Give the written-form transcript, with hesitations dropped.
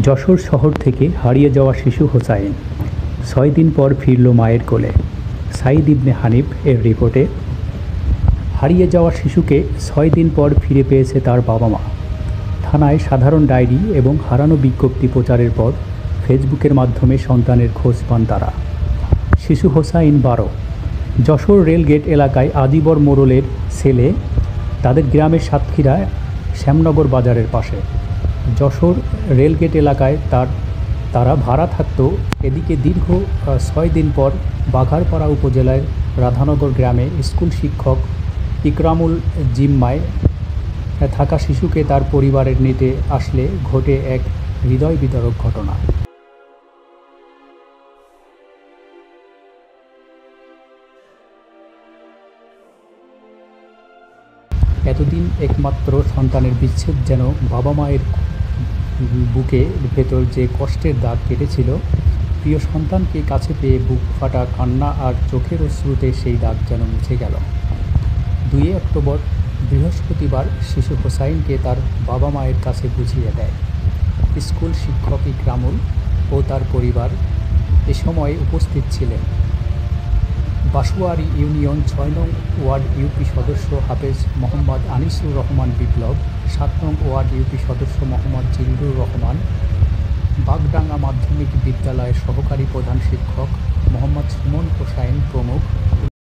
যশোর শহর থেকে হারিয়ে যাওয়া শিশু হোসাইন 6 দিন পর ফিরল মায়ের কোলে। সাইদ ইবনে হানিফ এর রিপোর্টে হারিয়ে যাওয়া শিশুকে 6 দিন পর ফিরে পেয়েছে তার বাবা মা। থানায় সাধারণ ডায়েরি এবং হারানো বিজ্ঞপ্তি প্রচারের পর ফেসবুকের মাধ্যমে সন্তানের খোঁজ পান তারা। শিশু হোসাইন 12, যশোর রেলগেট এলাকায় আজিবর মোড়লের ছেলে। তাদের গ্রামের সাতক্ষীরা শ্যামনগর বাজারের পাশে। যশোর রেলগেট এলাকায় তারা ভাড়া থাকত। এদিকে দীর্ঘ 6 দিন পর বাঘারপাড়া উপজেলার রাধানগর গ্রামে স্কুল শিক্ষক ইকরামুল জিম্মায় থাকা শিশুকে তার পরিবারের নিতে আসলে ঘটে এক হৃদয় বিদারক ঘটনা। এতদিন একমাত্র সন্তানের বিচ্ছেদ যেন বাবা মায়ের বুকের ভেতর যে কষ্টের দাগ কেটেছিল, প্রিয় সন্তানকে কাছে পেয়ে বুক ফাটা কান্না আর চোখের অশ্রুতে সেই দাগ যেন মুছে গেল। 2 অক্টোবর বৃহস্পতিবার শিশু হোসাইনকে তার বাবা মায়ের কাছে বুঝিয়ে দেয় স্কুল শিক্ষক ইকরামুল ও তার পরিবার। এ সময় উপস্থিত ছিলেন বাসুয়ারি ইউনিয়ন 6 নং ওয়ার্ড ইউপি সদস্য হাফেজ মোহাম্মদ আনিসুর রহমান বিপ্লব, 7 নং ওয়ার্ড ইউপি সদস্য মোহাম্মদ জিল্লুর রহমান, বাগডাঙ্গা মাধ্যমিক বিদ্যালয়ের সহকারী প্রধান শিক্ষক মোহাম্মদ সুমন হোসাইন প্রমুখ।